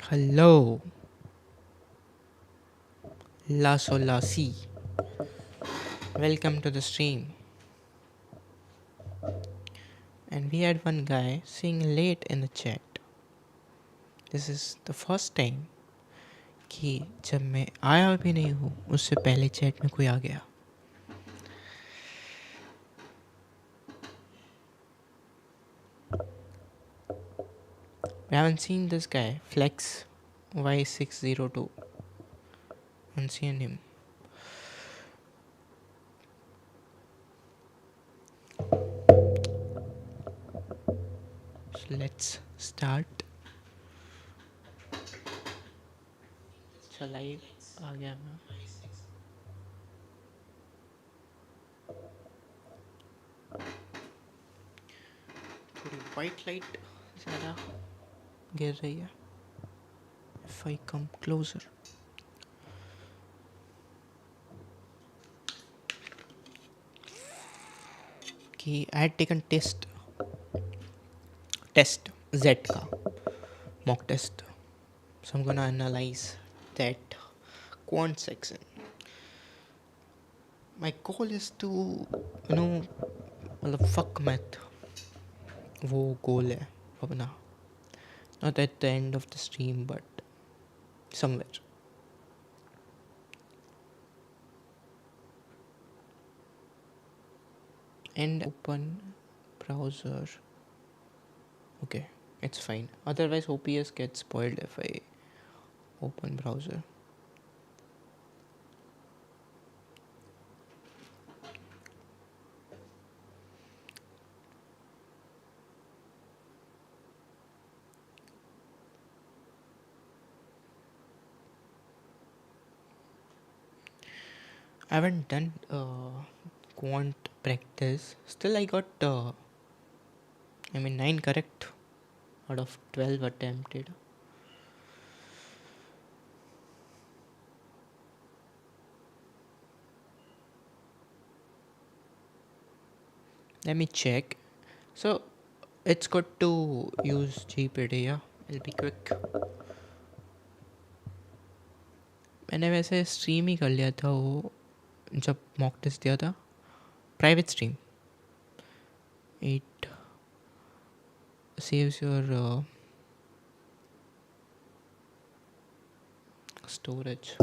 Hello, La Solasi. Welcome to the stream. And we had one guy saying late in the chat. This is the first time कि जब मैं आया भी नहीं हूँ उससे पहले चैट में कोई आ गया. I haven't seen this guy Flex Y602. I haven't seen him. So let's start. अच्छा लाइव आ गया मैं. थोड़ी वाइट लाइट ज़्यादा गिर रही है. If I come closer. कि I had taken test Z का mock test. So I'm gonna analyze that quant section. My goal is to मतलब fuck math. वो goal है अपना. Not at the end of the stream but somewhere. And open browser. Okay, it's fine. Otherwise OPS gets spoiled if I open browser. I haven't done quant practice. Still I got 9 correct out of 12 attempted. Let me check. So it's good to use GPT, yeah. It'll be quick. मैंने वैसे stream ही कर लिया था वो जब mock test दिया था. Private stream. It saves your storage.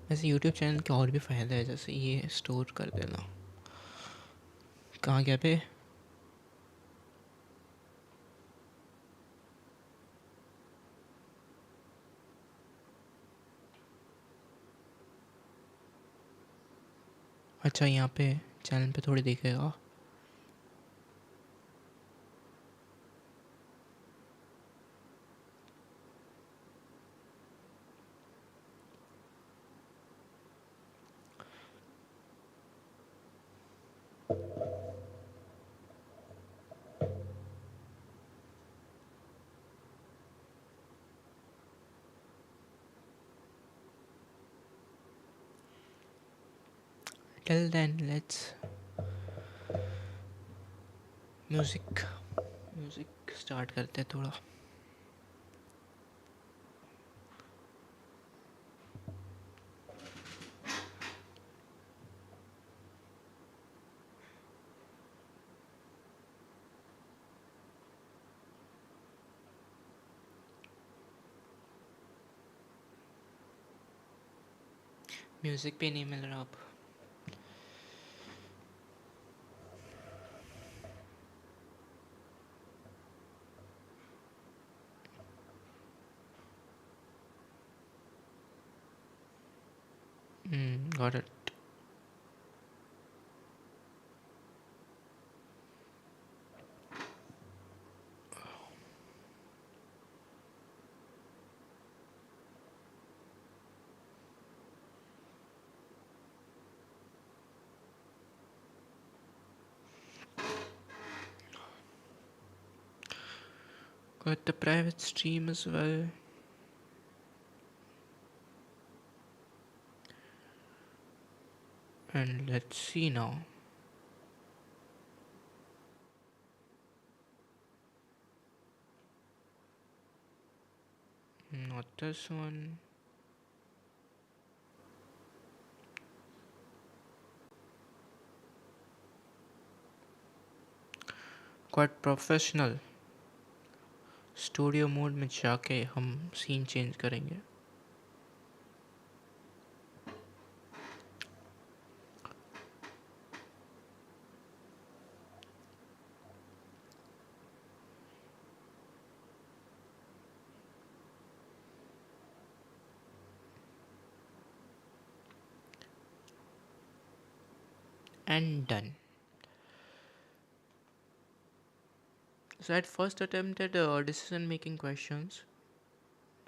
वैसे यूट्यूब चैनल के और भी फ़ायदा है जैसे ये स्टोर कर देना. कहाँ गया पे. अच्छा यहाँ पे चैनल पे थोड़ी दिखेगा. Till then let's music start करते हैं थोड़ा. म्यूज़िक पे नहीं मिल रहा अब. Got it. Got the private stream as well. And let's see now. Not this one. Quite professional studio mode में जाके हम सीन चेंज करेंगे. And done. So at first attempted decision making questions,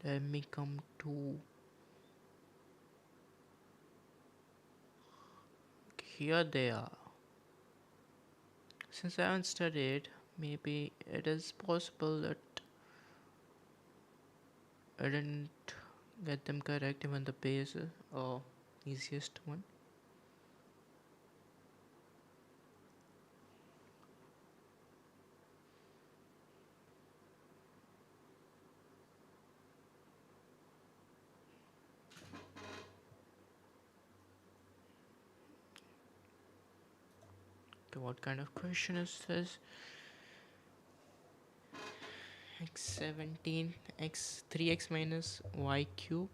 let me come to here they are. Since I haven't studied, maybe it is possible that I didn't get them correct, even the base or easiest one. Okay, what kind of question is this? x17 x 3x minus y cube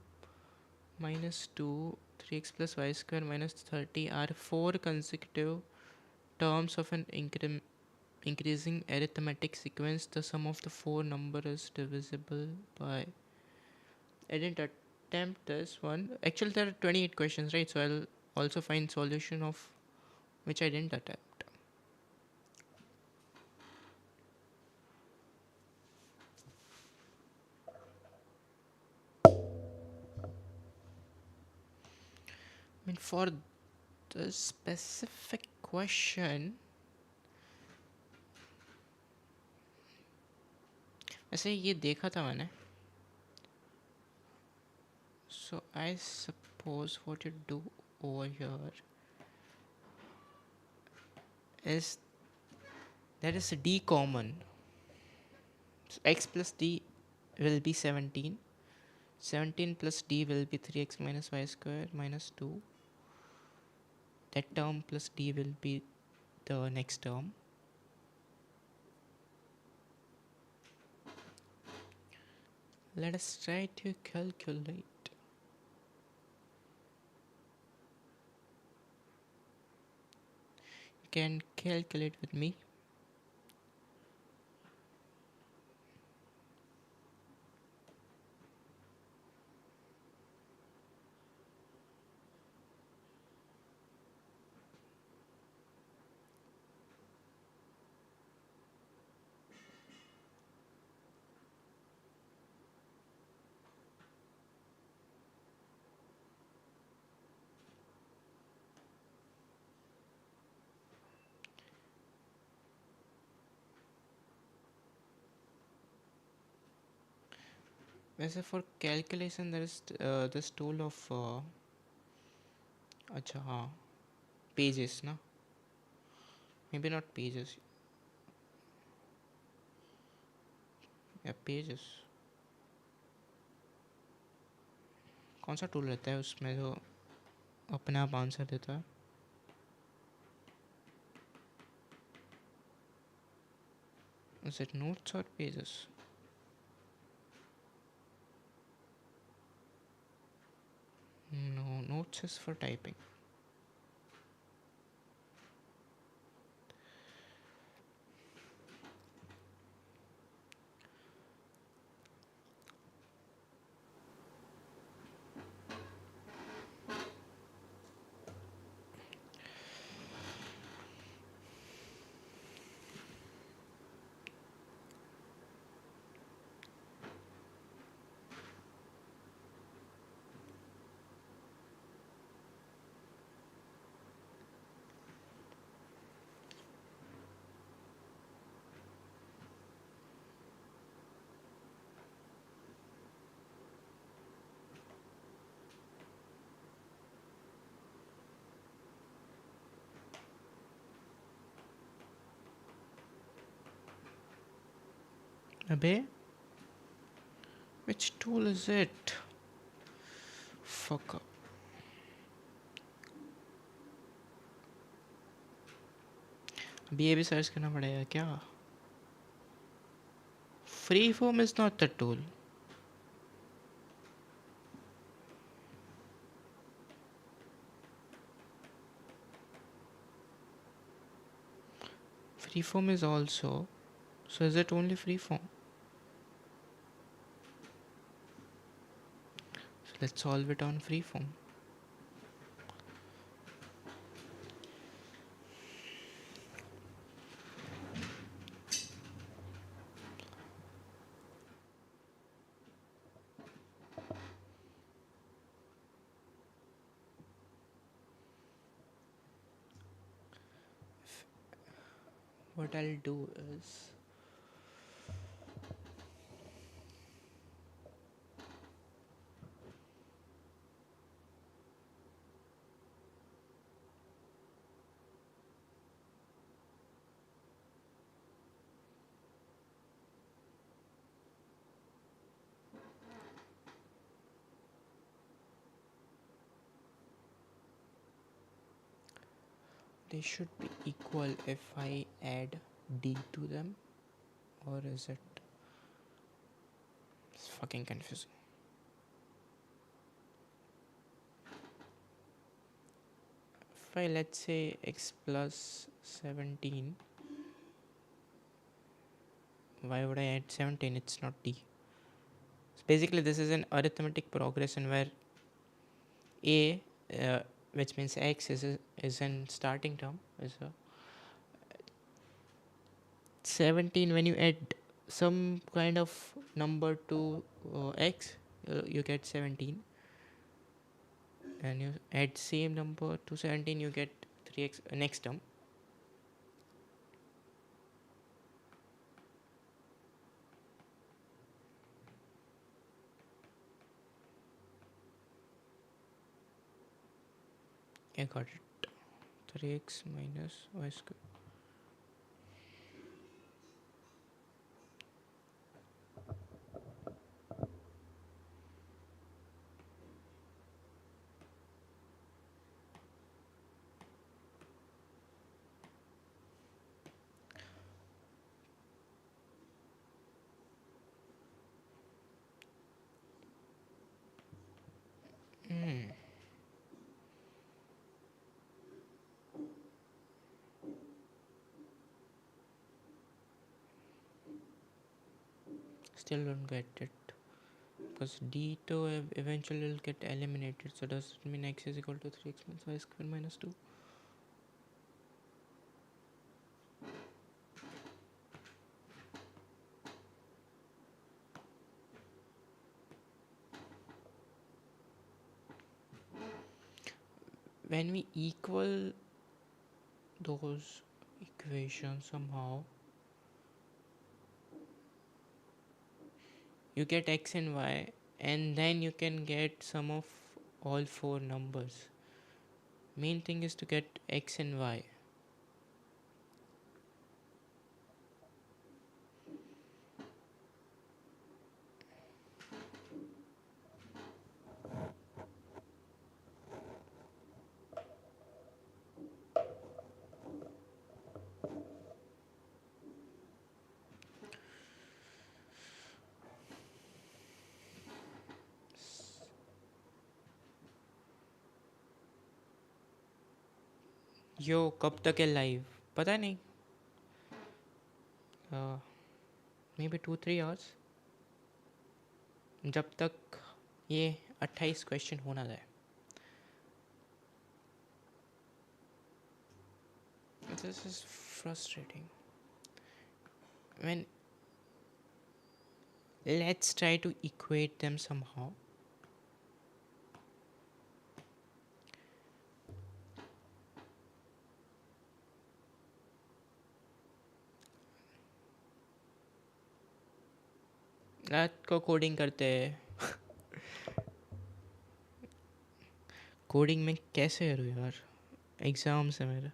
minus 2 3x plus y square minus 30 are four consecutive terms of an increasing arithmetic sequence. The sum of the four numbers is divisible by. I didn't attempt this one. Actually, there are 28 questions, right? So I'll also find solution of which I didn't attempt. I mean, for the specific question, वैसे ये देखा था मैंने. So I suppose what you do over here is there is d common. So x plus d will be 17. 17 plus d will be 3x minus y square minus 2. That term plus d will be the next term. Let us try to calculate. You can calculate with me. वैसे for calculation there is this tool of अच्छा हाँ pages ना, maybe not pages, या pages. कौन सा tool रहता है उसमें जो अपने आप आंसर देता है? Is it notes or pages? No, notes is for typing. अबे Which tool is it? Fuck up. अभी ये भी सर्च करना पड़ेगा क्या? Freeform is not the tool. Freeform is also. So is it only freeform? So let's solve it on freeform. What I'll do is they should be equal if I add d to them, or is it? It's fucking confusing. If I, let's say, x plus 17, why would I add 17? It's not d. So basically this is an arithmetic progression where a, which means x, is an starting term, is a 17. When you add some kind of number to x, you get 17, and you add same number to 17, you get 3x next term. I got it. 3x minus y square. Still don't get it, because d to eventually will get eliminated. So does it mean x is equal to 3x plus y square minus 2? When we equal those equations somehow, you get x and y, and then you can get sum of all four numbers. Main thing is to get x and y. यो कब तक है live पता नहीं, may be 2-3 hours, जब तक ये 28 question होना जाए. This is frustrating. When let's try to equate them somehow. रात को कोडिंग करते हैं. कोडिंग में कैसे करूँ यार, एग्ज़ाम्स है मेरा.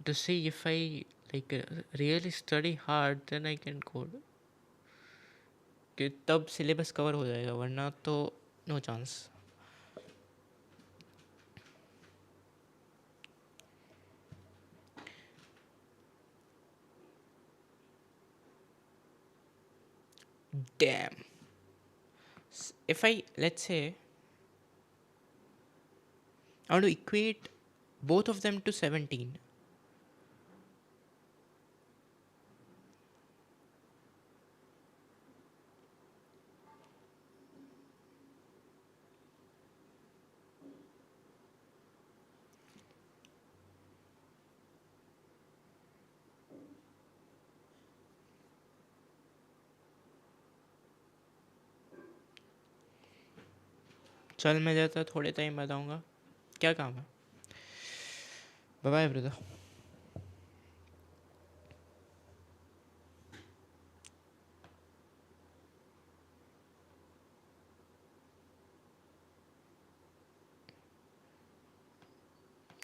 To see if I like really study hard, then I can code. कि तब सिलेबस कवर हो जाएगा, वरना तो no chance. Damn. If I, let's say, I want to equate both of them to 17. चल मैं जाता, थोड़े टाइम बताऊंगा. क्या काम है? Bye bye brother.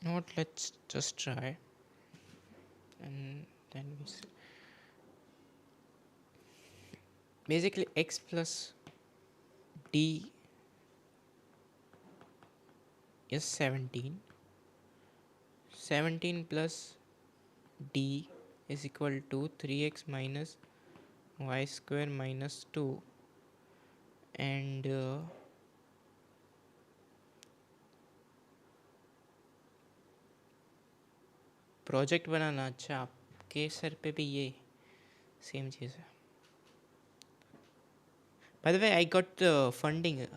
Not, let's just try, and then we see. Basically x plus d is 17. 17 plus d is equal to 3x minus y square minus 2. And project बनाना. अच्छा, आपके सर पे भी ये सेम चीज़ है. By the way, I got the funding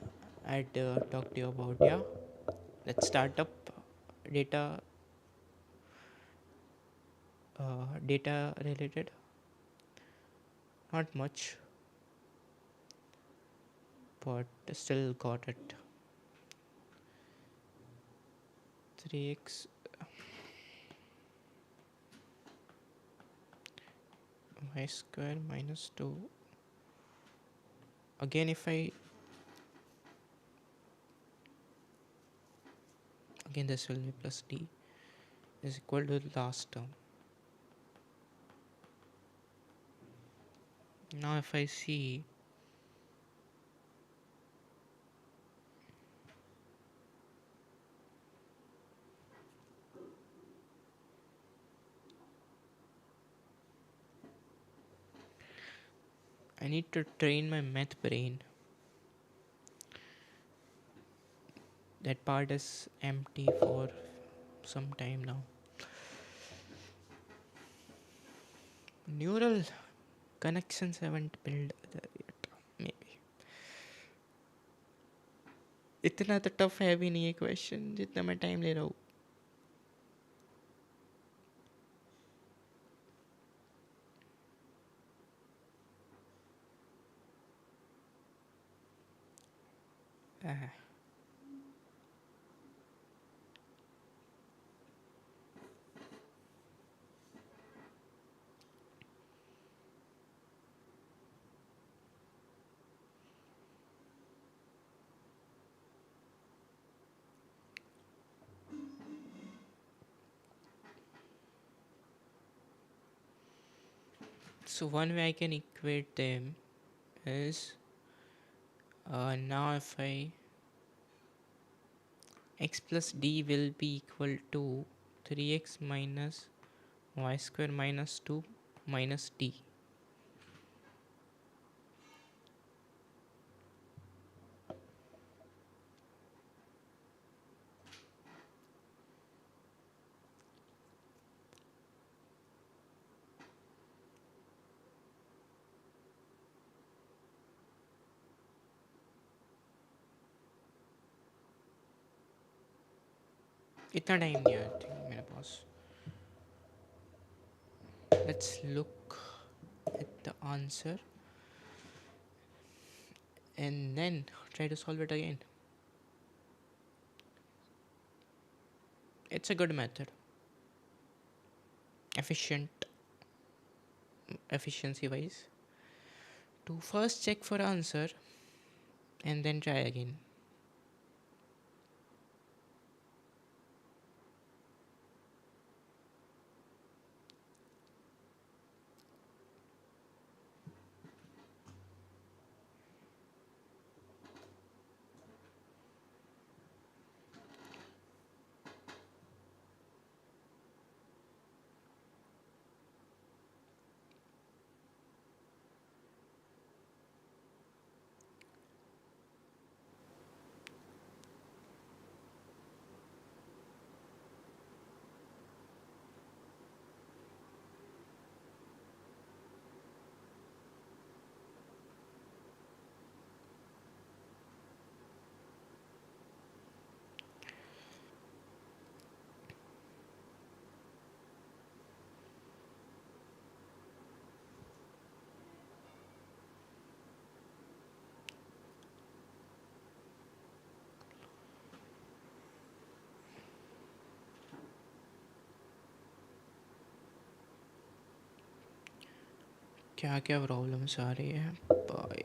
I'd talked to you about. Yeah, let's start up data data related. Not much, but still got it. 3x y square minus 2. Again, if I again this will be plus d is equal to the last term. Now if I see, I need to train my math brain. That part is empty for some time now. Neural connections haven't built there yet. Maybe. इतना तो tough है भी नहीं है question जितना मैं time ले रहा हूँ. So one way I can equate them is now if I x plus d will be equal to 3x minus y square minus 2 minus d. इतना टाइम नहीं है I think मेरे पास. Let's look at the answer and then try to solve it again. It's a good method. Efficiency wise. To first check for answer and then try again. क्या क्या problems आ रही है भाई.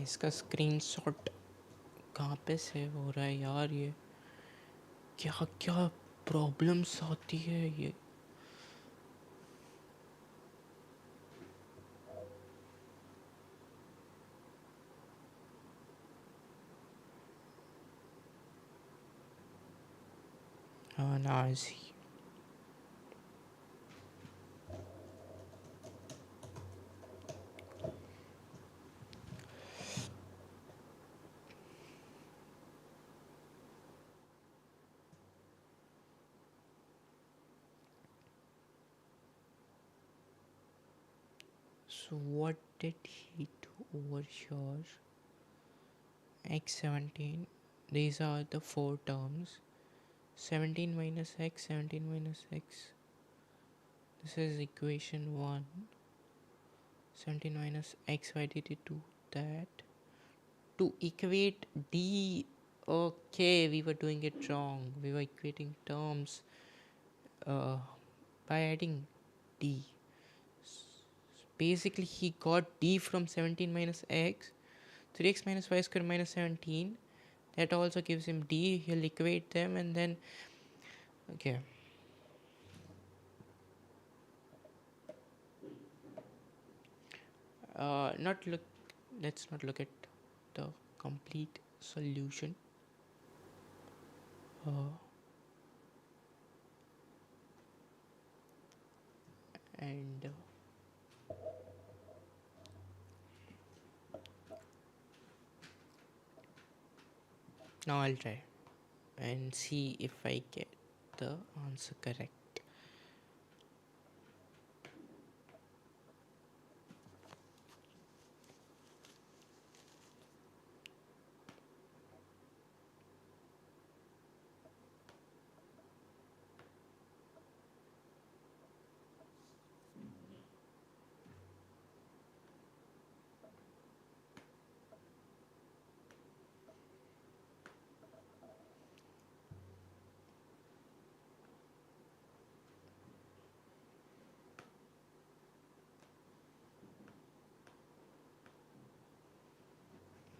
इसका screenshot कहाँ पे save हो रहा है यार? ये क्या क्या प्रॉब्लम्स आती है ये. हाँ ना ऐसी. So what did he do over here? X17. These are the four terms. 17 minus x, 17 minus x. This is equation 1. 17 minus x, why did it do that? To equate d. Okay, we were doing it wrong. We were equating terms uh, by adding d. Basically, he got d from 17 minus x. 3x minus y square minus 17. That also gives him d. He'll equate them and then... Okay. Not look. Let's not look at the complete solution. And now I'll try and see if I get the answer correct.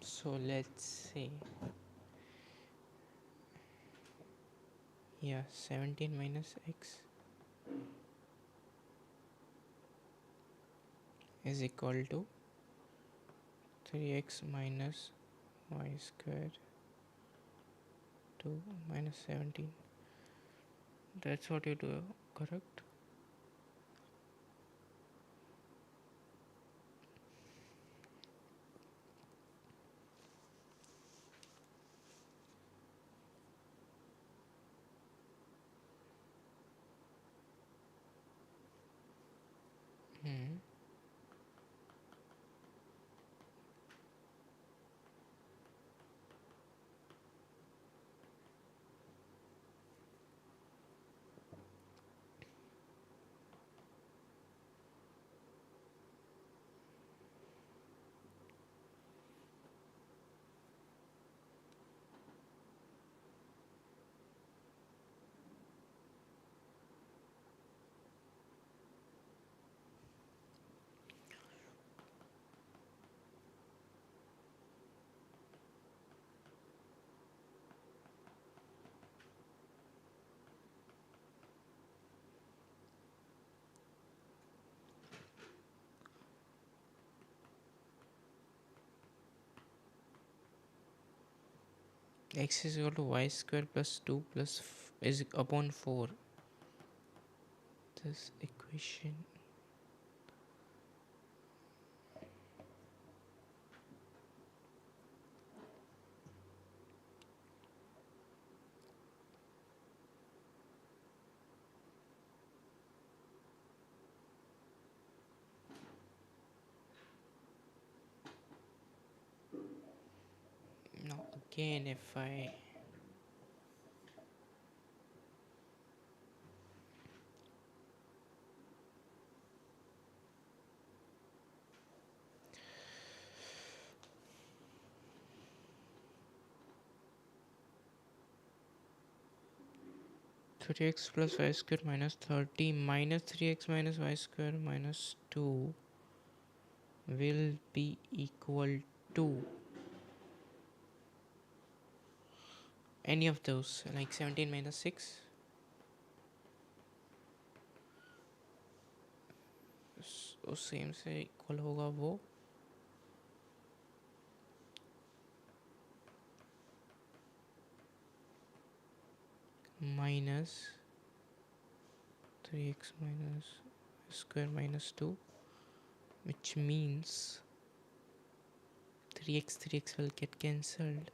So let's say, yeah, 17 minus x is equal to 3x minus y square 2 minus 17. That's what you do, correct? x is equal to y square plus 2 plus is upon 4. This equation. Now again, if I three x plus y square minus 30 minus 3x minus y square minus 2 will be equal to any of those, like 17 minus 6. उस same से equal होगा वो minus 3x minus square minus 2, which means 3x will get cancelled.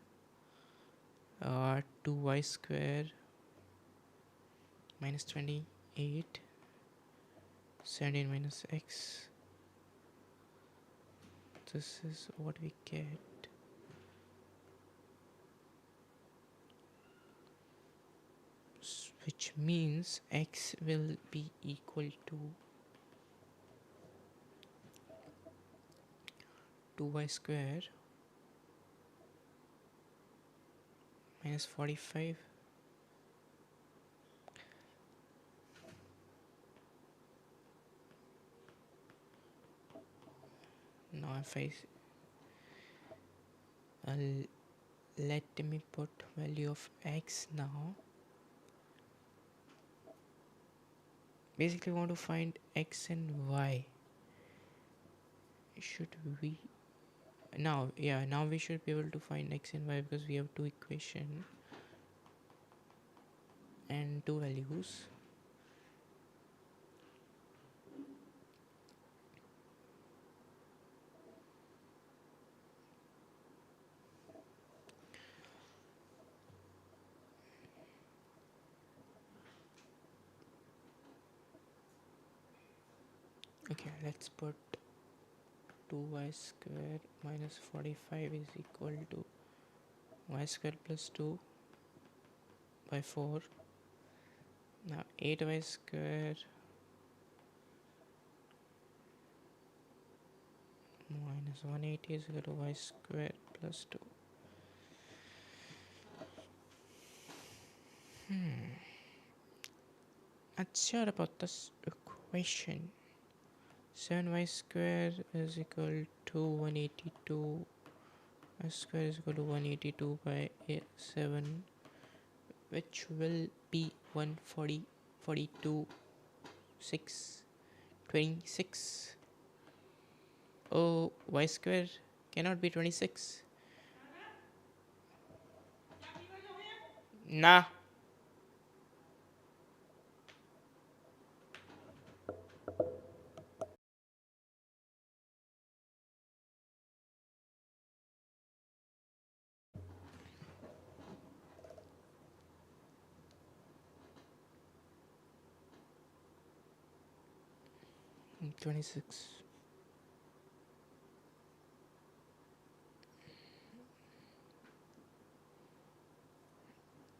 2y square minus 28, 17 minus x. This is what we get. Which means x will be equal to 2y square minus 45. Now if let me put value of x now. Basically we want to find x and y. Should we now we should be able to find x and y because we have two equation and two values. Okay, let's put 2y square minus 45 is equal to y square plus 2 by 4. Now 8y square minus 180 is equal to y square plus 2. Not sure about this equation. 7y square is equal to 182. Y square is equal to 182 by 7, which will be 140, 42, 6, 26. Oh, y square cannot be 26. Nah. Mm, 26.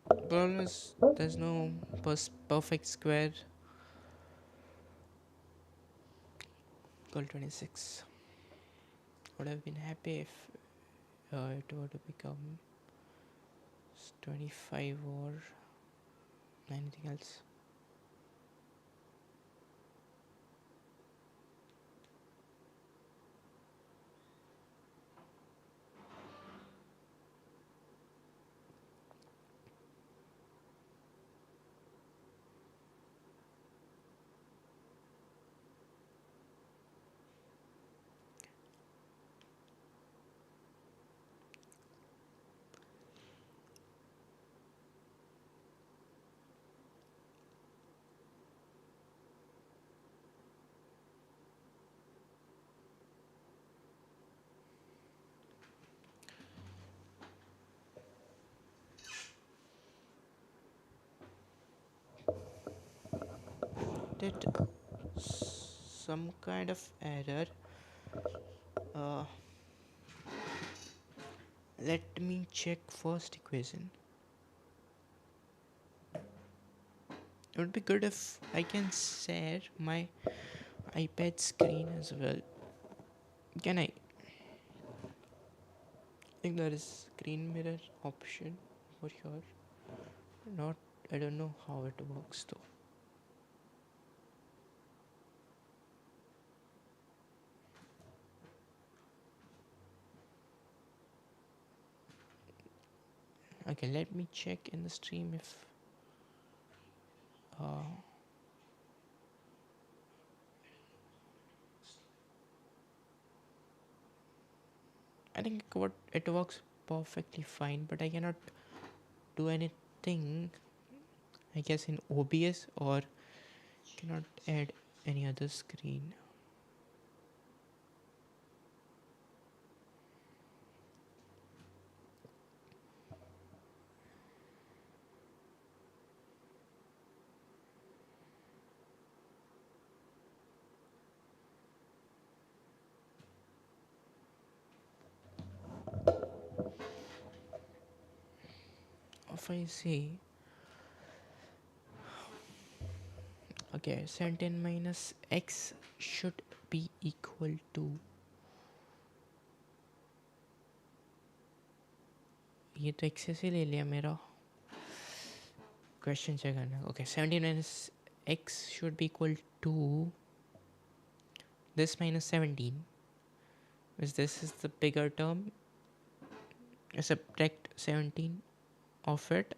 Problem is there's no perfect square equal 26. Would have been happy if it were to become 25 or anything else. detected some kind of error. uh, Let me check first equation. It would be good if I can share my iPad screen as well. Can I? Think there is screen mirror option for sure. Not, I don't know how it works though. Okay, let me check in the stream if uh, I think what it works perfectly fine, but I cannot do anything, I guess, in OBS, or cannot add any other screen. If I say, okay, 17 minus x should be equal to, ये तो access ही ले लिया मेरा question check करना. Okay, 17 minus x should be equal to this minus 17, because this is the bigger term. Subtract 17 of it.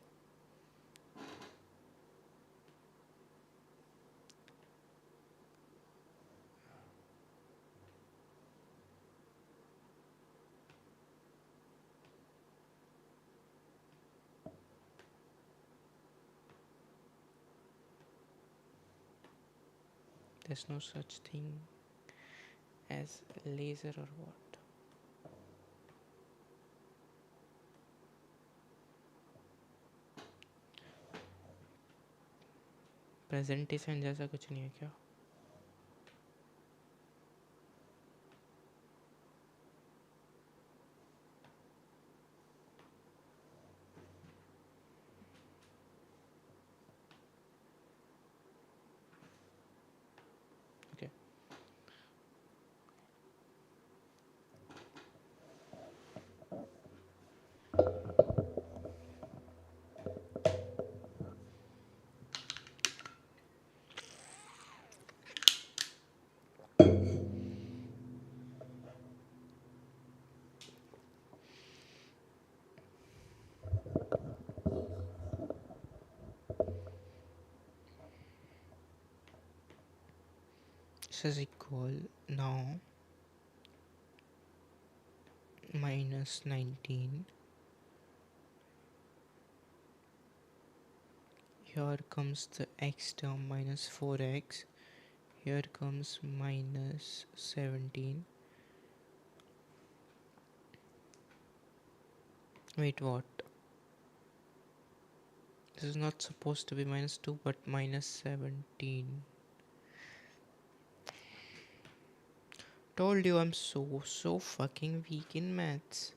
There's no such thing as laser or what. Presentation जैसा कुछ नहीं है क्या? Okay. This is equal now minus 19. Here comes the x term minus 4x. Here comes minus 17. Wait, what? This is not supposed to be minus 2 but minus 17. Told you I'm so fucking weak in maths.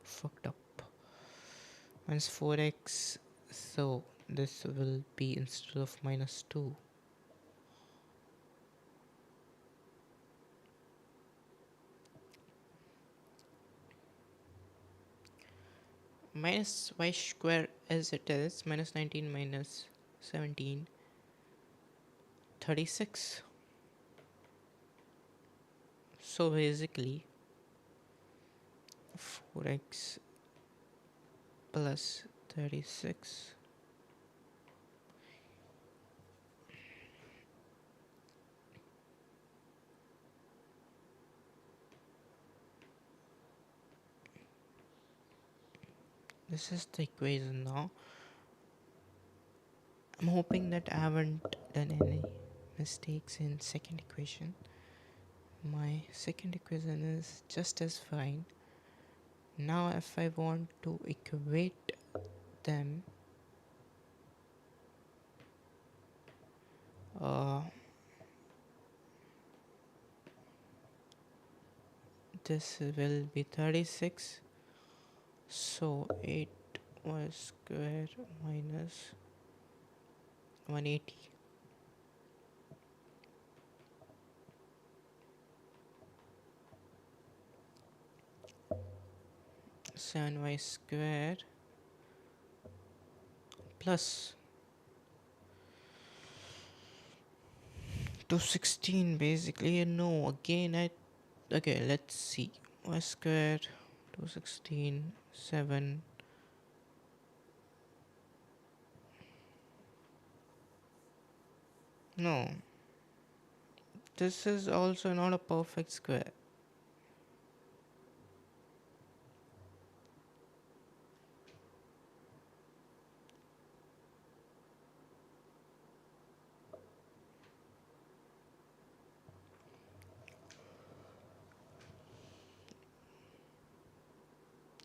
Fucked up. Minus 4x, so this will be instead of minus 2. Minus y square as it is, minus 19 minus 17, 36. So basically 4x plus 36. This is the equation now. I'm hoping that I haven't done any mistakes in second equation. My second equation is just as fine. Now if I want to equate them, Uh, this will be 36. So 8y square minus 180. 7y square plus 216 basically. No, again I. Okay, let's see. Y square 216 7. No, this is also not a perfect square.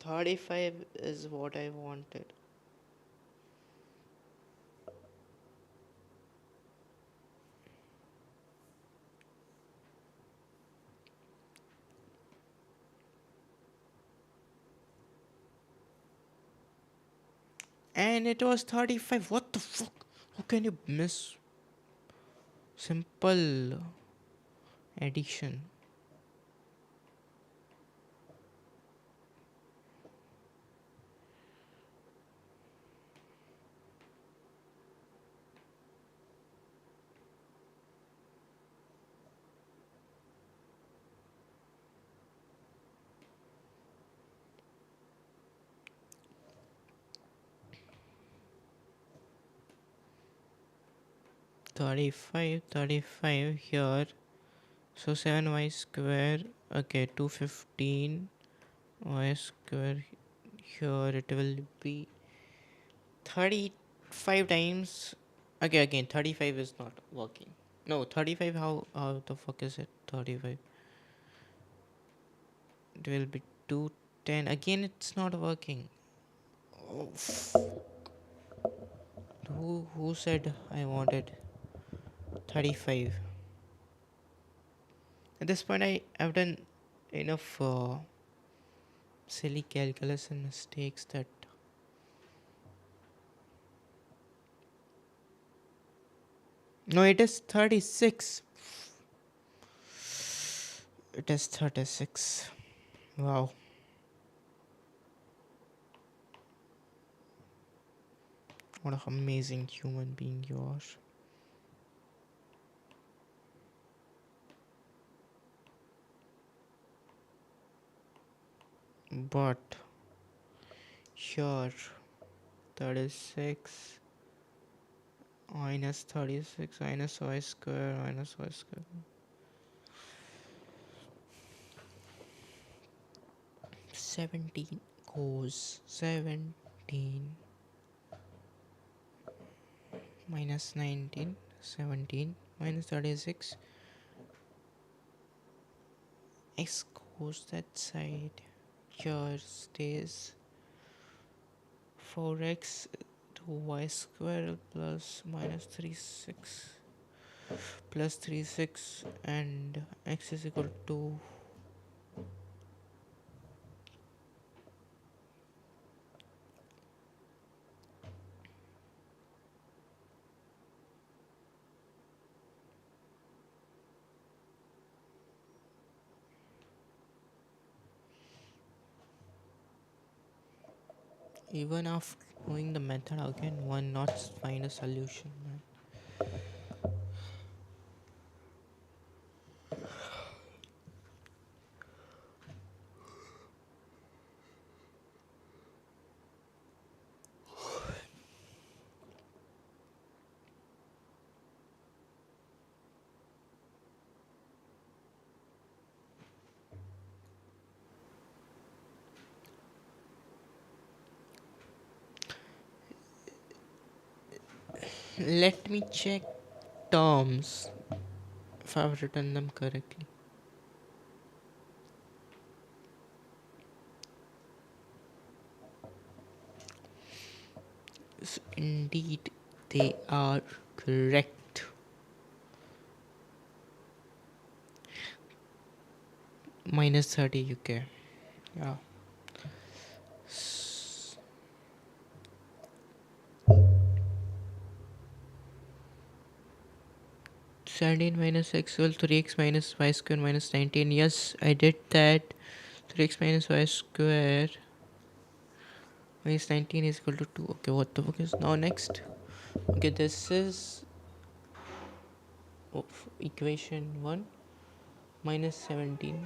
35 is what I wanted. And it was 35. What the fuck? How can you miss simple addition? 35 here. So 7y square. Okay, 215 y square here. It will be 35 times. Okay, again 35 is not working. No, 35. How the fuck is it? 35. It will be 210. Again, it's not working. Oh, who said I wanted 35? At this point, I've done enough silly calculus and mistakes that. No, it is 36. It is 36. Wow. What an amazing human being you are. But here 36 minus 36 minus y square minus y square. 17 goes 17 minus 19, 17 minus 36. X goes that side. Here stays 4x to y square plus minus 36 plus 36 and x is equal to even after knowing the method again one not find a solution, man. Let me check terms if I've written them correctly. So indeed they are correct. minus 30 UK. Yeah. 17 minus x equal 3x minus y square minus 19. Yes, I did that. 3x minus y square minus 19 is equal to 2. Okay, what the fuck is now next? Okay, this is equation 1 minus 17.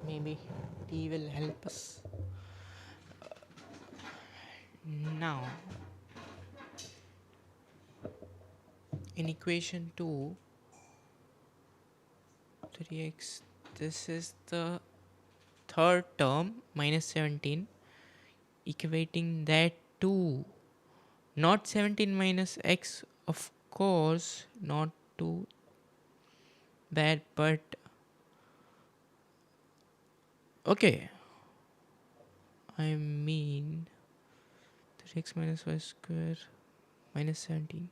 Maybe T will help us. Now, in equation 2, 3x, this is the third term minus 17, equating that to not 17 minus x, of course, not too bad, but okay. I mean 3x minus y square minus 17.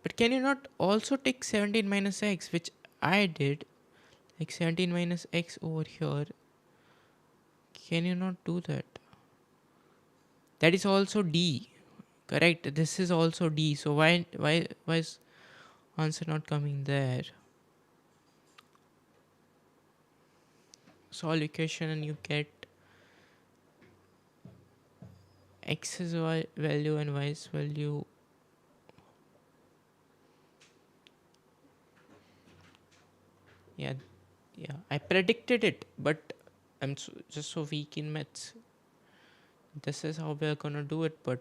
But can you not also take 17 minus x, which I did, like 17 minus x over here? Can you not do that? That is also d, correct? This is also d. So why is answer not coming there? Solve equation and you get x's value and y's value. Yeah, yeah. I predicted it, but I'm just so weak in maths. This is how we are gonna do it, but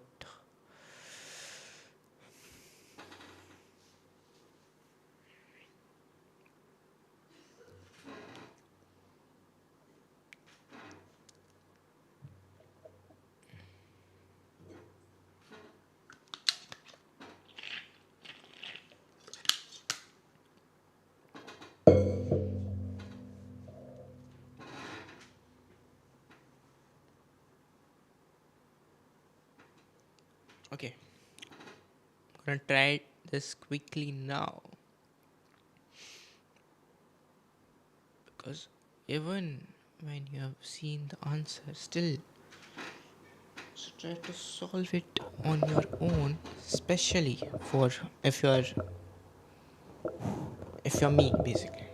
okay. I'm gonna try this quickly now, because even when you have seen the answer, still so try to solve it on your own, especially for if you're me, basically.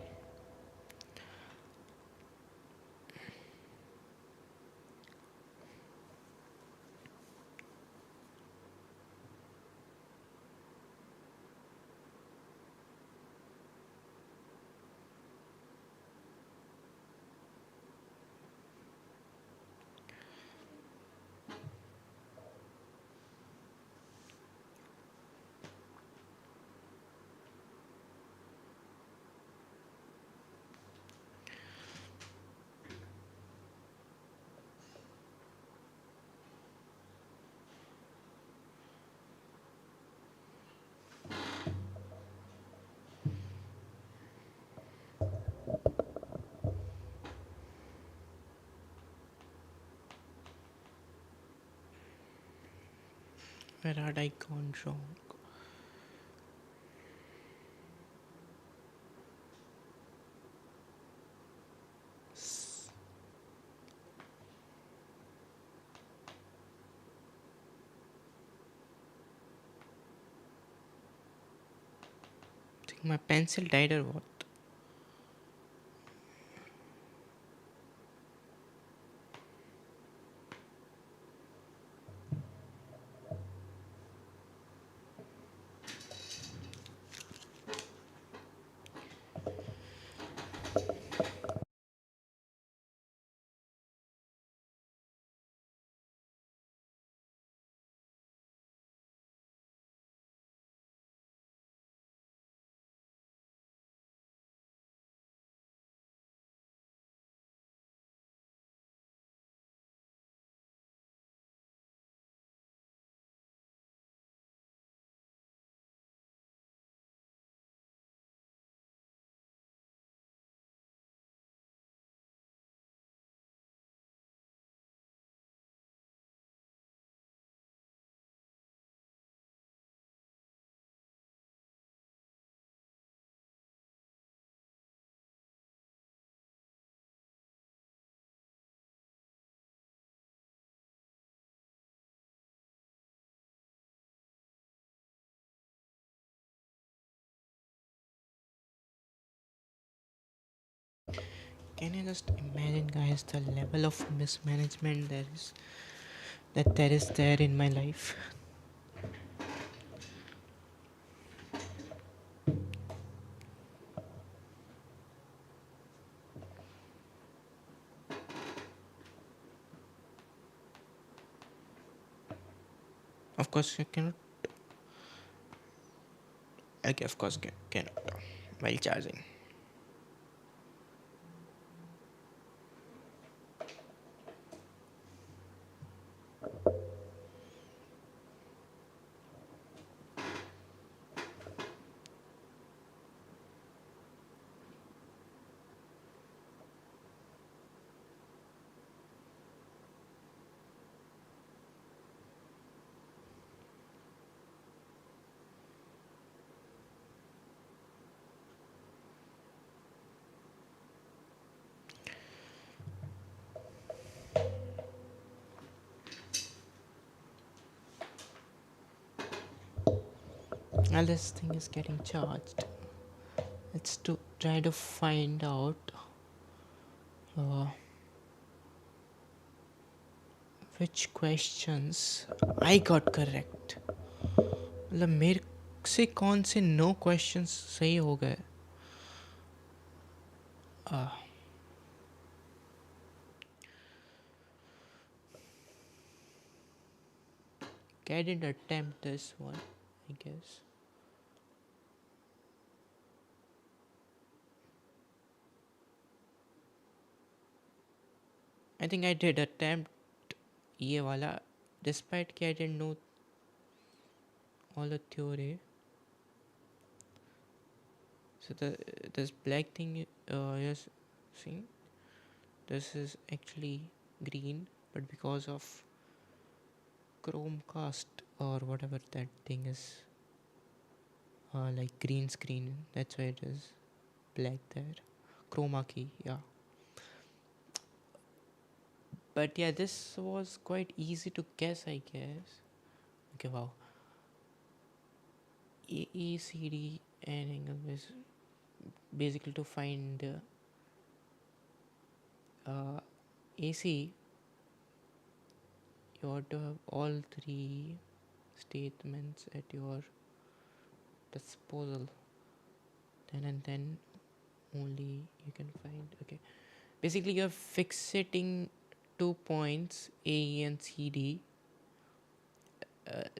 Where had I gone wrong? I think my pencil died or what? Can you just imagine, guys, the level of mismanagement there is there in my life? Of course, you cannot. Okay, of course, cannot while charging. While this thing is getting charged, it's to try to find out uh, which questions I got correct. मतलब मेरे से कौन से know questions सही हो गए. I didn't attempt this one, I guess. I think I did attempt ये वाला, despite कि I didn't know all the theory. So this black thing you're seeing, this is actually green, but because of Chromecast or whatever that thing is, like green screen, that's why it is black there. Chroma key, yeah. But yeah, this was quite easy to guess, I guess. Okay, wow. AECD and angle is basically to find AC. You ought to have all three statements at your disposal. Then and then only you can find. Okay, basically you're fixating 2 points A, E, and CD.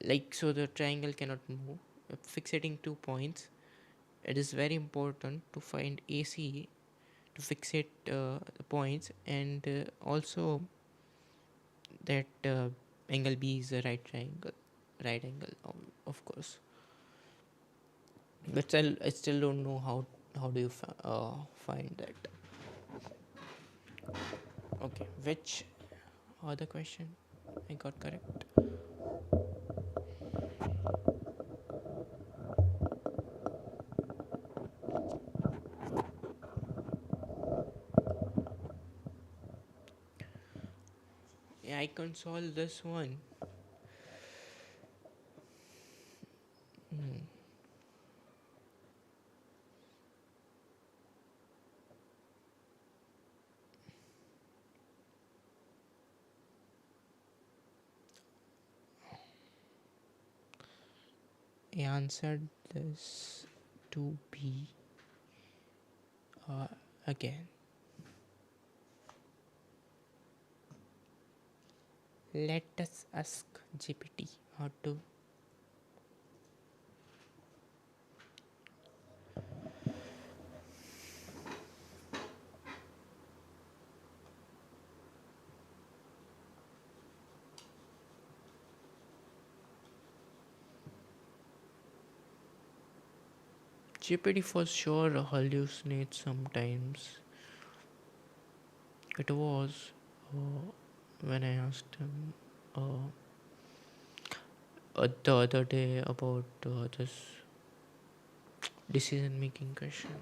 Like so, the triangle cannot move. Fixating 2 points. It is very important to find AC to fixate the points, and also that angle B is a right angle, of course. But I still don't know how do you find that. Okay, which other question I got correct? Yeah, I can solve this one. I answered this to be again. Let us ask GPT how to. GPT for sure hallucinates sometimes. It was when I asked him the other day about this decision making question.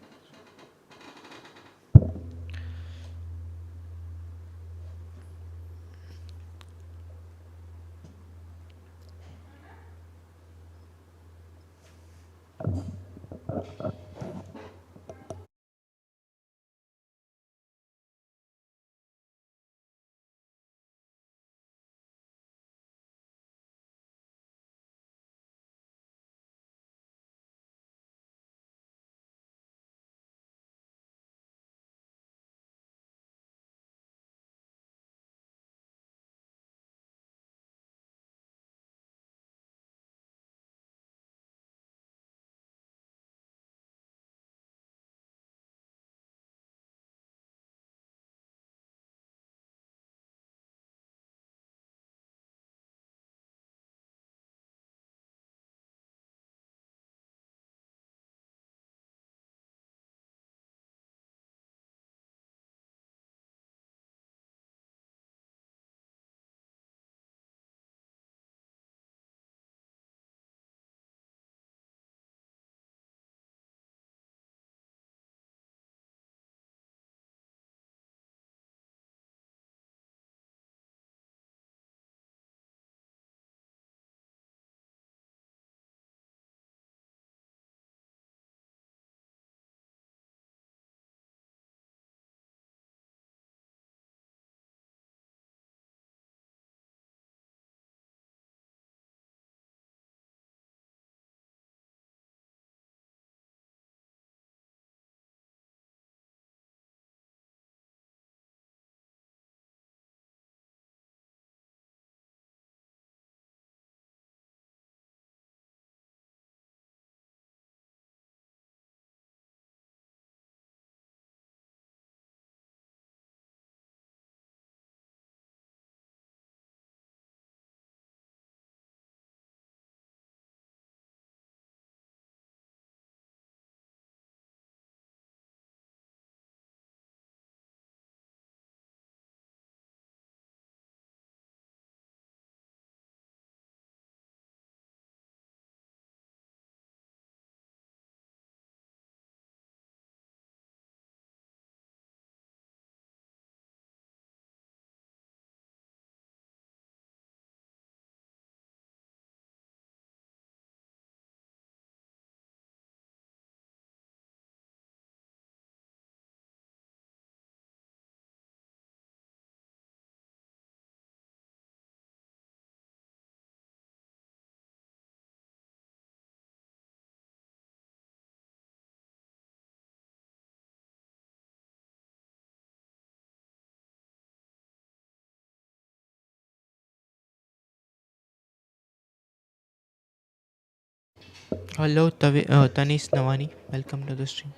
Hello, Tanis Nawani. Welcome to the stream.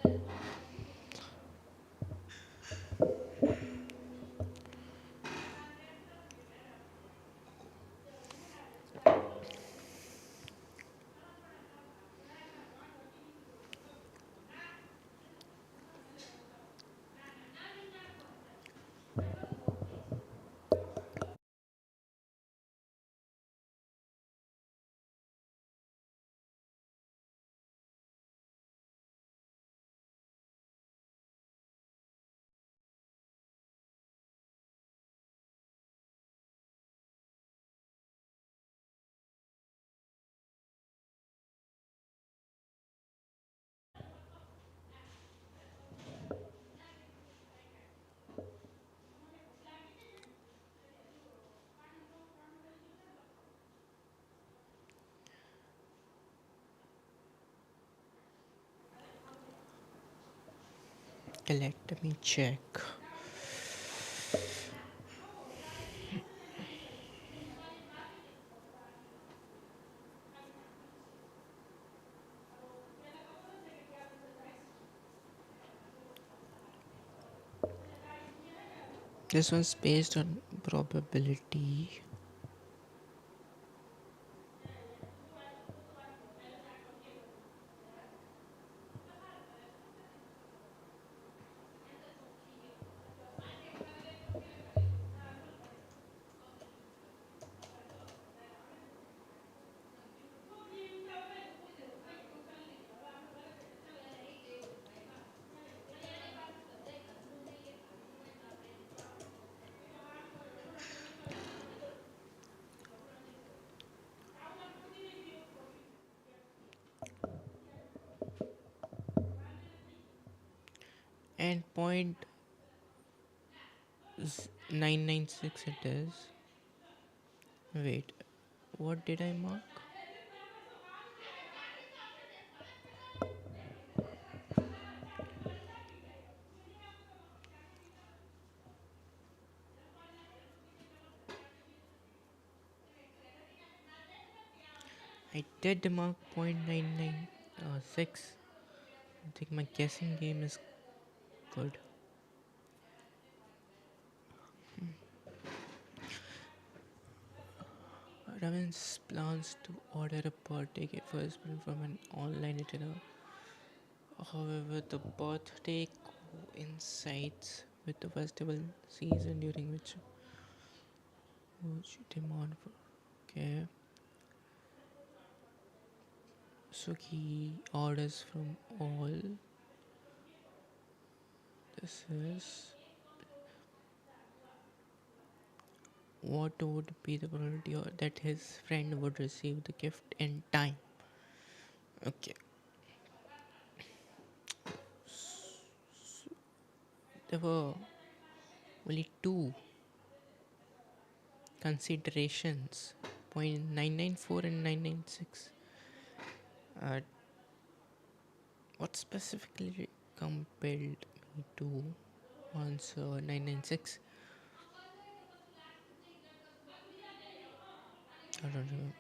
Okay, let me check. This one's based on probability. And 0.996 it is. Wait, what did I mark? I did mark 0.996. I think my guessing game is good. Ravin's plans to order a birthday gift for his friend from an online retailer. However, the birthday coincides with the festival season during which demand for. Okay, so he orders from all. This is what would be the probability that his friend would receive the gift in time. Okay, there were only two considerations, 0.994 and 996. Uh, what specifically compelled me to answer 996? I don't know.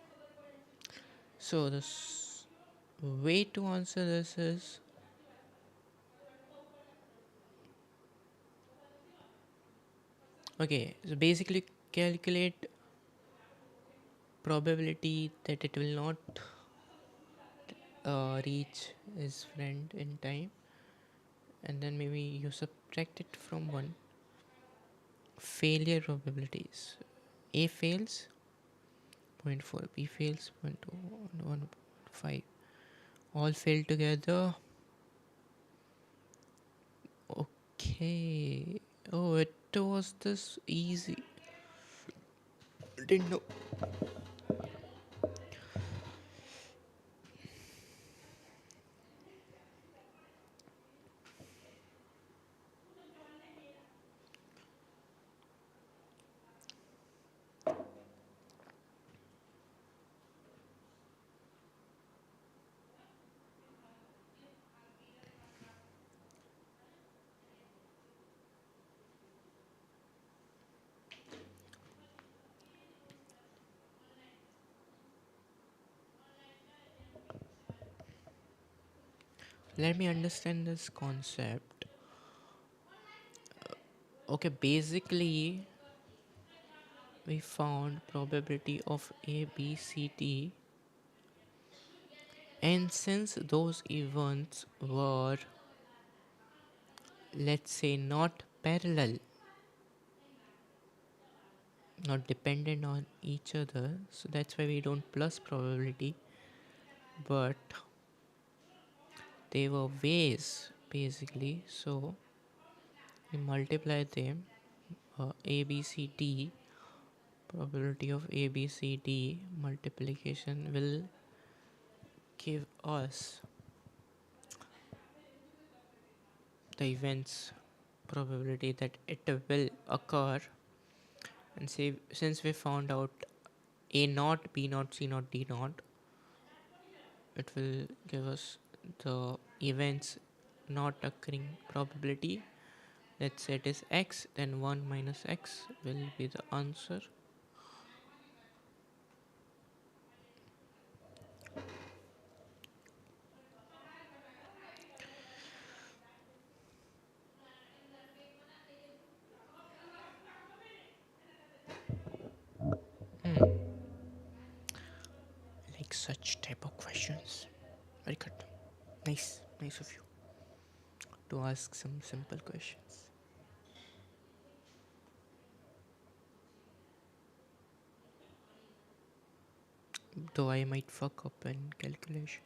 So the way to answer this is, okay, so basically calculate probability that it will not reach his friend in time, and then maybe you subtract it from one. Failure probabilities: A fails, zero point 0.4, B fails, 0.2, 1.5. All fail together. Okay. Oh, it was this easy. Didn't know. Let me understand this concept. Okay, basically, we found probability of A, B, C, D, and since those events were, let's say, not parallel, not dependent on each other, so that's why we don't plus probability, but they were ways basically. So we multiply them. A, B, C, D, probability of A, B, C, D multiplication will give us the events probability that it will occur. And say, since we found out A naught, B naught, C naught, D naught, it will give us the events not occurring probability. Let's say it is x, then 1 minus x will be the answer. Like such type of questions. Very good. Nice of you to ask some simple questions. Though I might fuck up in calculation.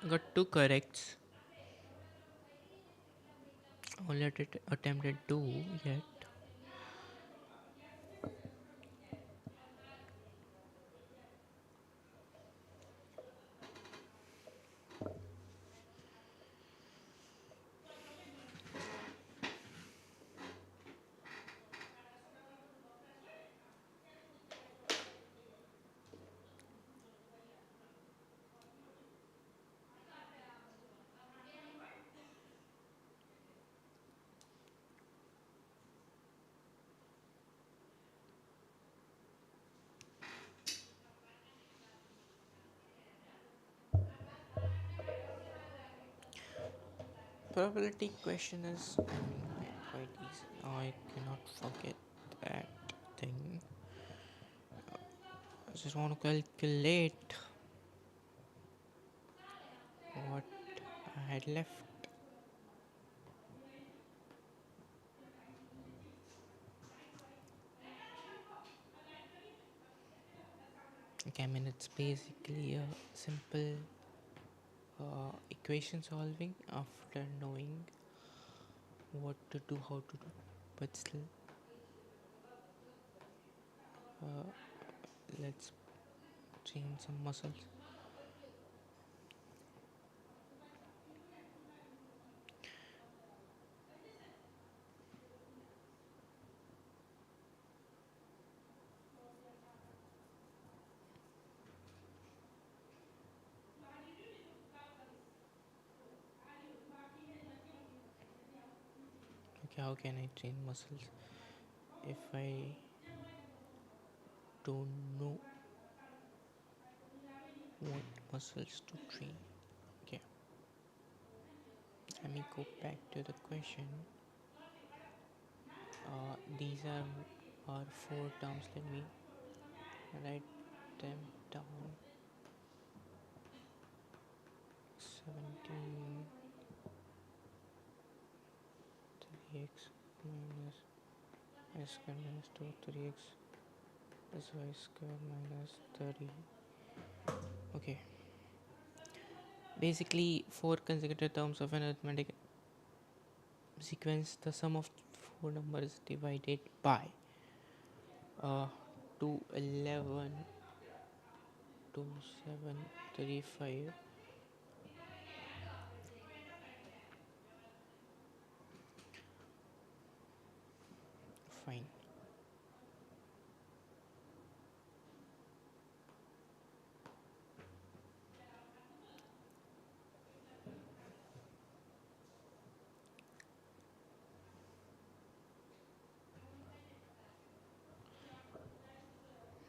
Got two corrects. Only attempted two yet. Probability question is quite easy. I cannot forget that thing. I just want to calculate what I had left. Okay, I mean it's basically a simple equation solving after knowing what to do, how to do, but still, let's train some muscles. Okay, how can I train muscles if I don't know what muscles to train? Okay, let me go back to the question. These are our four terms. Let me write them down. 17 3x minus y square minus 2 3x plus y square minus 30. Okay, basically four consecutive terms of an arithmetic sequence. The sum of four numbers divided by 2 11 2 7 3 5. Fine.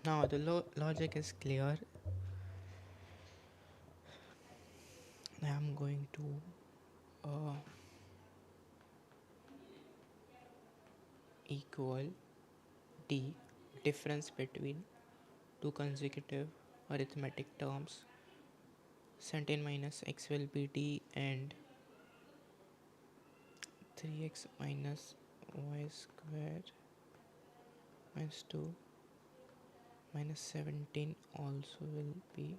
Now the logic is clear. I am going to equal d, difference between two consecutive arithmetic terms. 17 minus x will be d and 3x minus y square minus 2 minus 17 also will be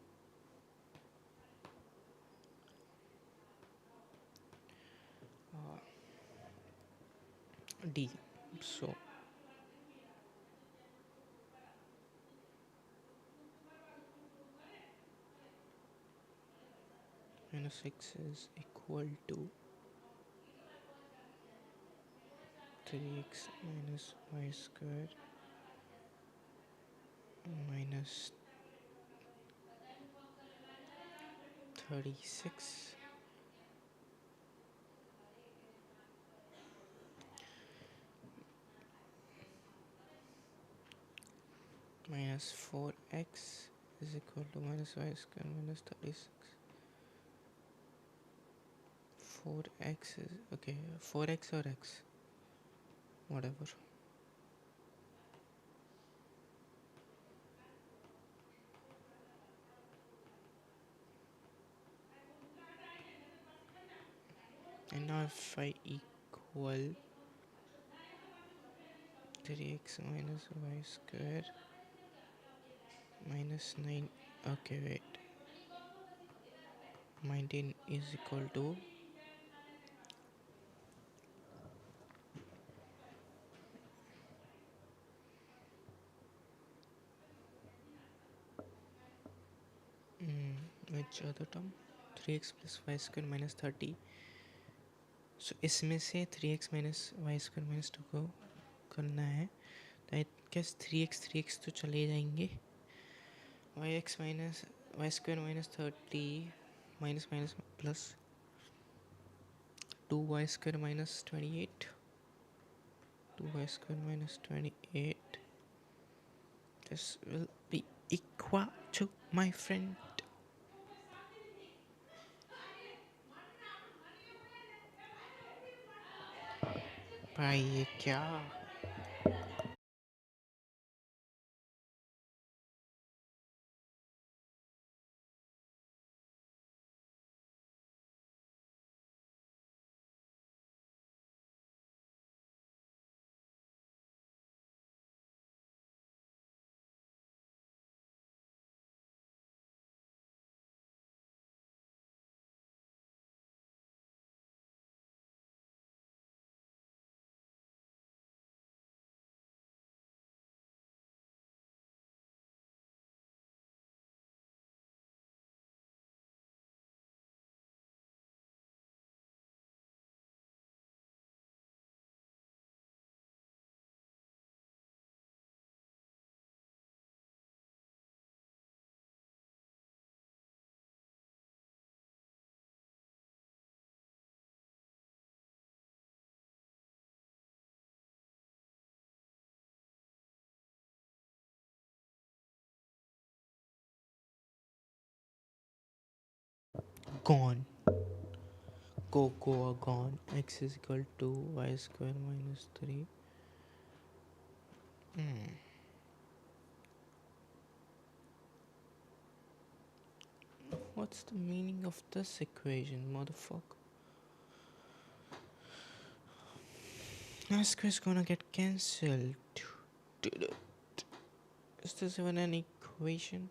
D. So minus x is equal to 3x minus y square minus 36 minus 4x is equal to minus y square minus 36. 4x is okay, 4x or x, whatever. And now if I equal 3x minus y square minus 9, okay, wait, 19 is equal to which other term, 3x plus y square minus 30. सो इसमें से 3x minus y square minus 2 को करना है, तो I guess 3x तो चले जाएंगे, y minus y square minus 30 minus minus plus 2y square minus 28, 2y square minus 28, this will be equal to, my friend, भाई ये क्या gone, go gone, x is equal to y square minus 3. What's the meaning of this equation, motherfucker? Y square is gonna get cancelled. Is this even an equation?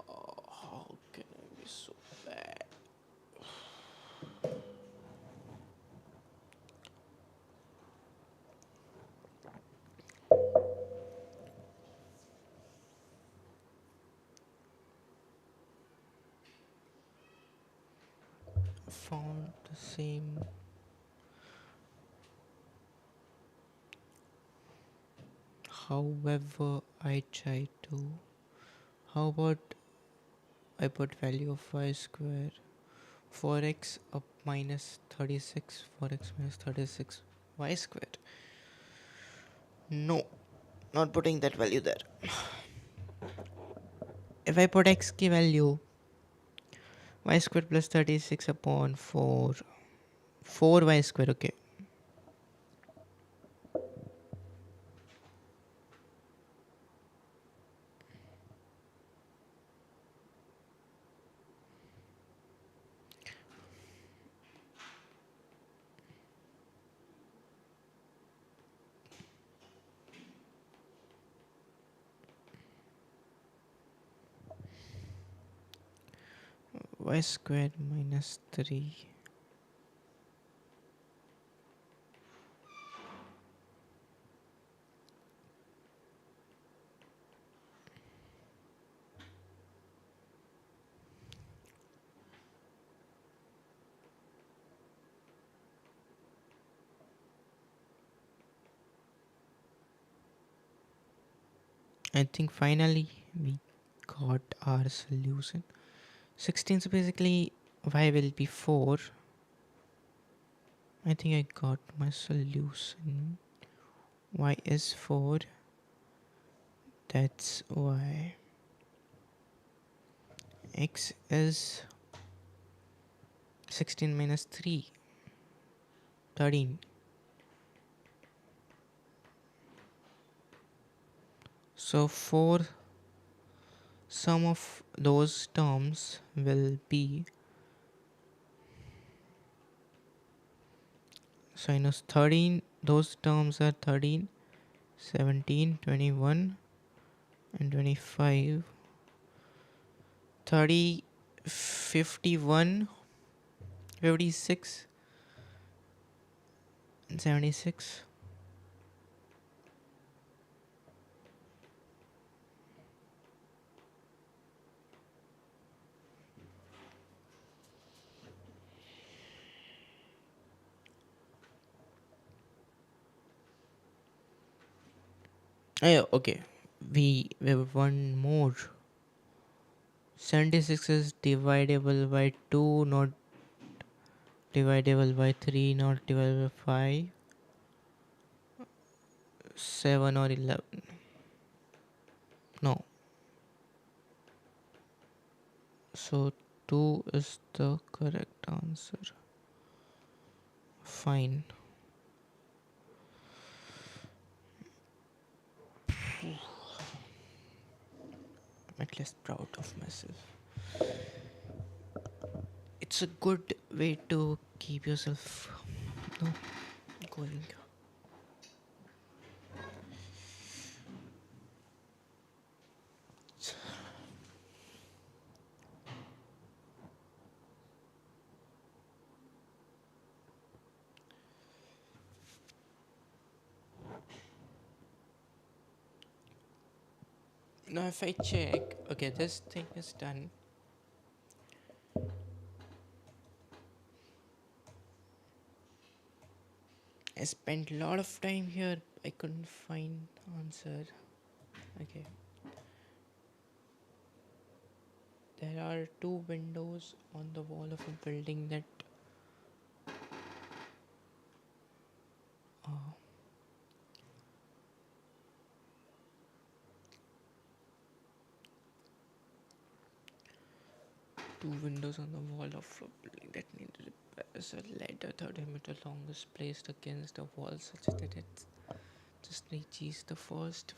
Oh, how can I be so bad? Found the same. However, I try to. How about I put value of y square, 4x up minus 36, 4x minus 36, y square. No, not putting that value there. If I put x की value, y square plus 36 upon 4, 4y square, okay. y squared minus 3. I think finally we got our solution. 16, so basically y will be 4. I think I got my solution. Y is 4. That's y. X is 16 minus 3. 13. So 4 sum of those terms will be, so I know 13, those terms are 13, 17, 21 and 25, 30, 51, 56 and 76. Okay, we have one more. 76 is divisible by 2, not divisible by 3, not divisible by 5, 7 or 11. No. So 2 is the correct answer. Fine. I'm at least proud of myself. It's a good way to keep yourself, going. Now if I check, okay, this thing is done. I spent a lot of time here. I couldn't find answer. Okay. There are 2 windows on the wall of a building that uh, 2 windows on the wall of a building that need repairs. A ladder 30-meter long is placed against the wall such that it just reaches the first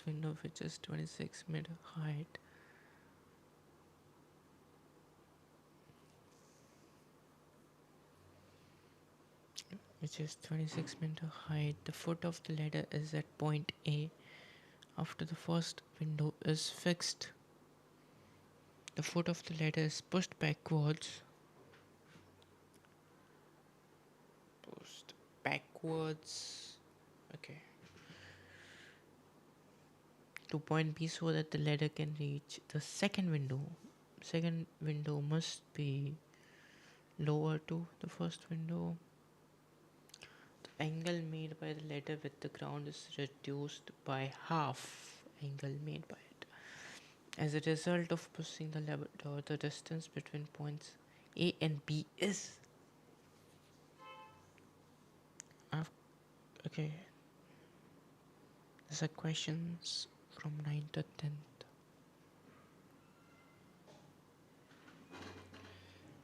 window, which is 26-meter height. Which is 26-meter height. The foot of the ladder is at point A. After the first window is fixed, the foot of the ladder is pushed backwards. Okay. To point B so that the ladder can reach the second window. Second window must be lower to the first window. The angle made by the ladder with the ground is reduced by half angle made by it. As a result of pushing the ladder, the distance between points A and B is okay. These are questions from 9th to 10th.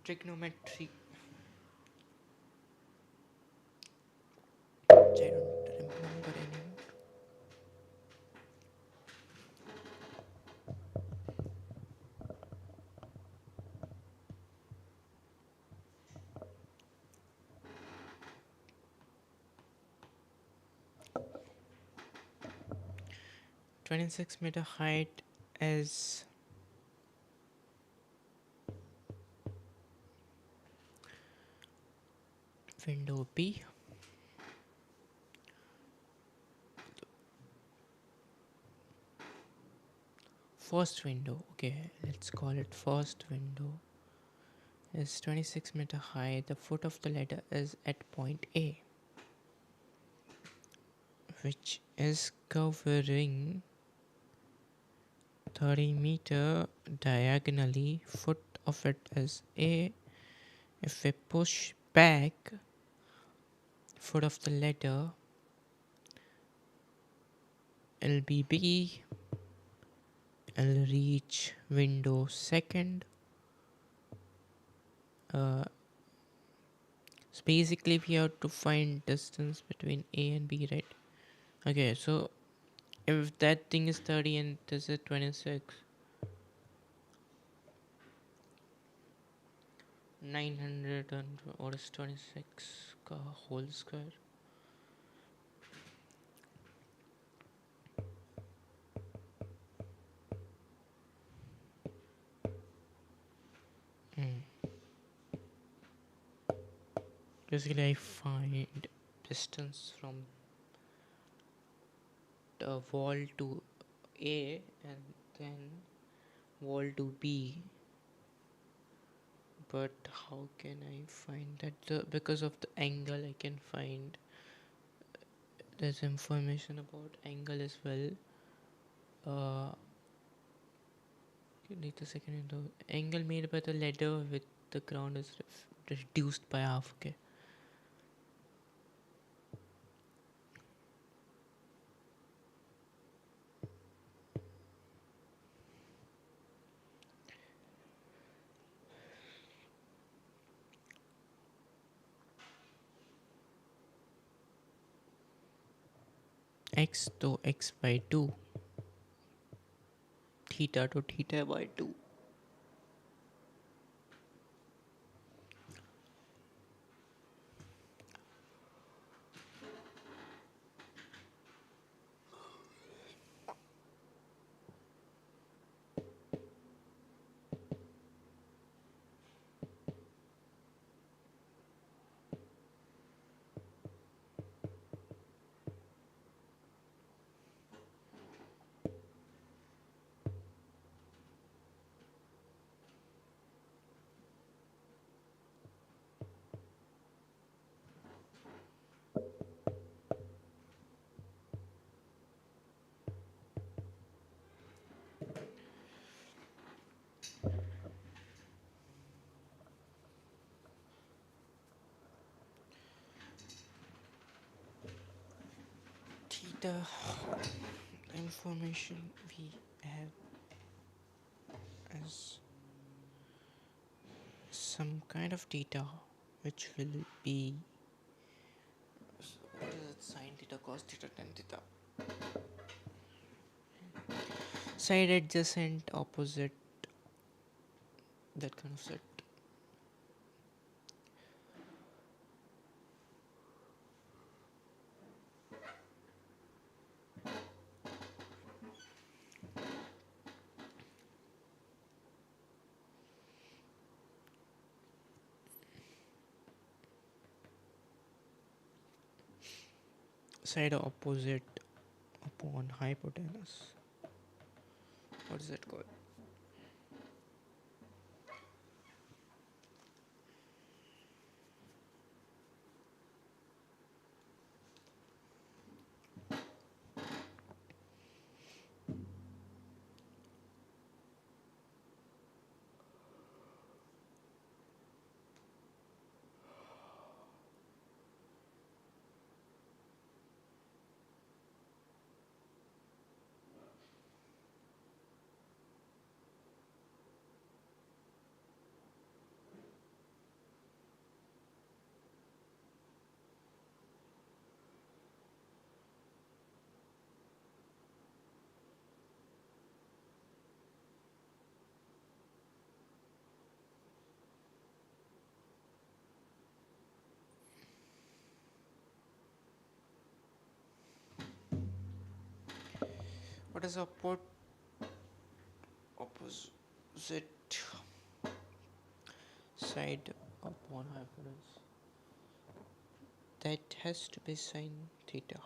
Trigonometry, which I don't remember anymore. 26-meter height is window B. First window, okay, let's call it first window, is 26 meter high. The foot of the ladder is at point A, which is covering 30 meter diagonally. Foot of it is A. If we push back foot of the ladder, it'll be B. I'll reach window second. So basically we have to find distance between A and B, right? Okay, so if that thing is 30 and this is 26, 900 and what is 26 ka whole square? Basically I find distance from the wall to A and then wall to B. But how can I find that? Because of the angle I can find. There's information about angle as well. Need a second. The angle made by the ladder with the ground is reduced by half. Okay. X to x by 2. Theta to theta by 2. Theta information we have is some kind of theta which will be, what is it, sine theta, cos theta, tan theta, side adjacent, opposite, that kind of set. Side opposite upon hypotenuse. What is that called? What is opposite side upon hypotenuse? That has to be sine theta.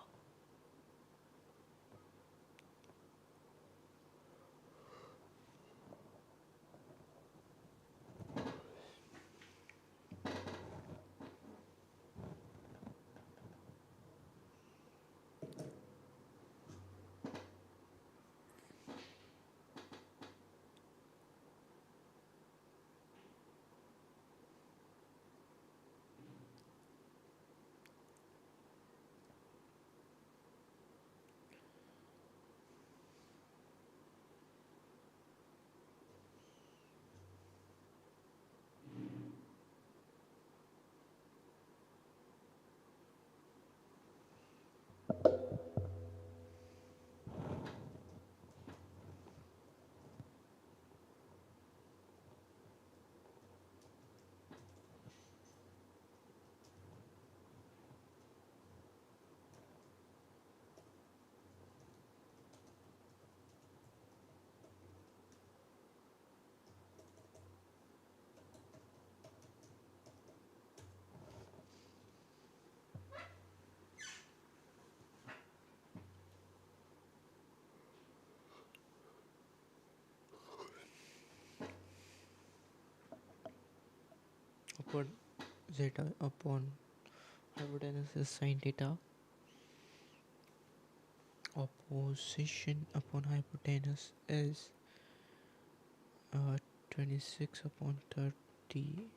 Upon zeta upon hypotenuse is sine theta. Opposition upon hypotenuse is 26 upon 30.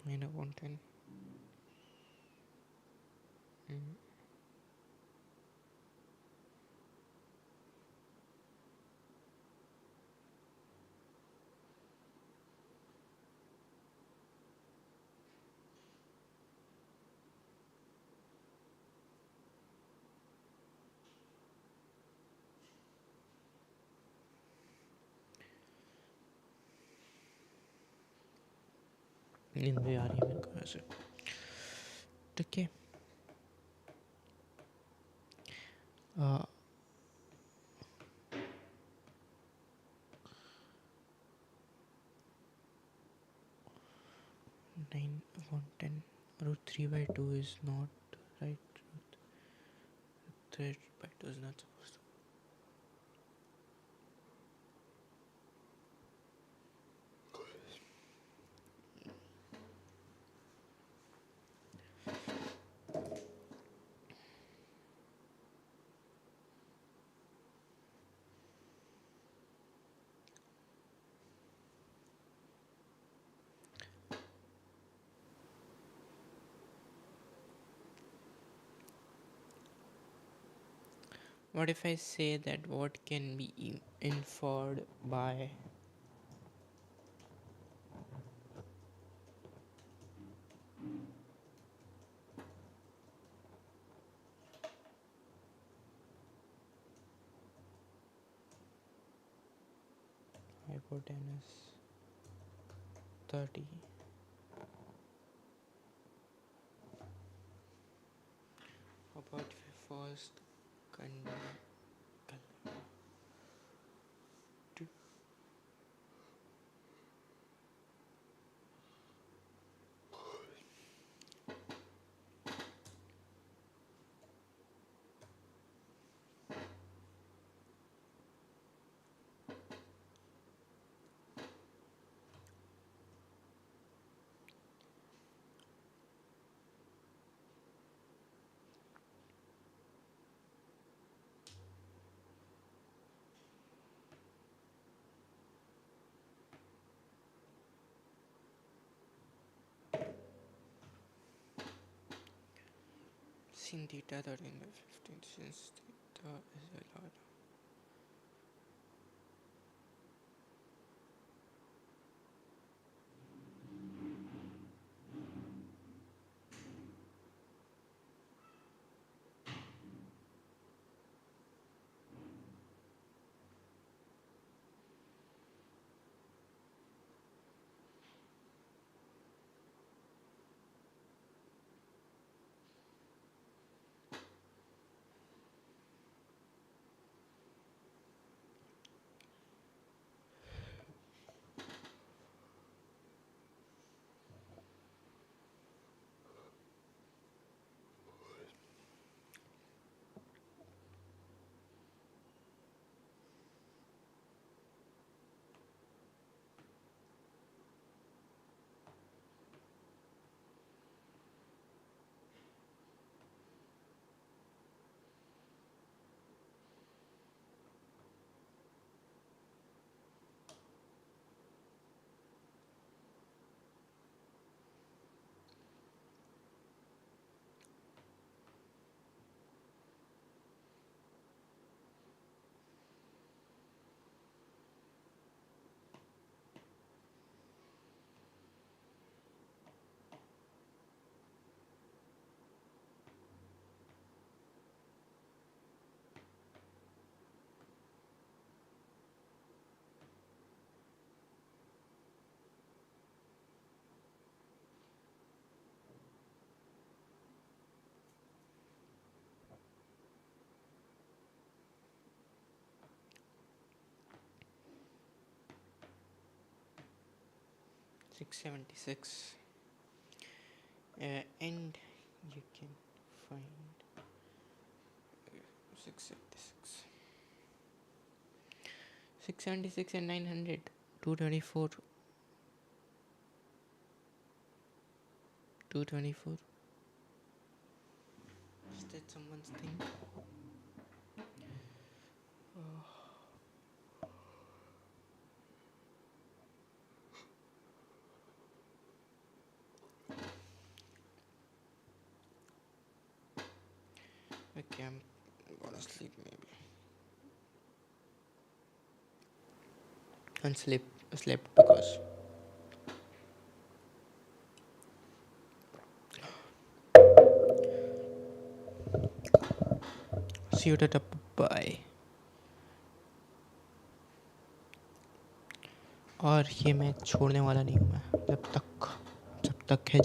Nine upon 10. नींद भी आ रही है मेरे को ऐसे. ठीक है. 9 upon 10. Root 3 by 2 is not right. Root 3 by 2 is not supposed to. What if I say that what can be inferred by hypotenuse 30 about first conductor sin theta 13 by 15 since theta is a lot. 676. And you can find 676. 676 and 900. 224. 224. Is that someone's thing? Okay, I'm gonna sleep maybe. And slept because see you later. Bye. और ये मैं छोड़ने वाला नहीं हूँ मैं जब तक है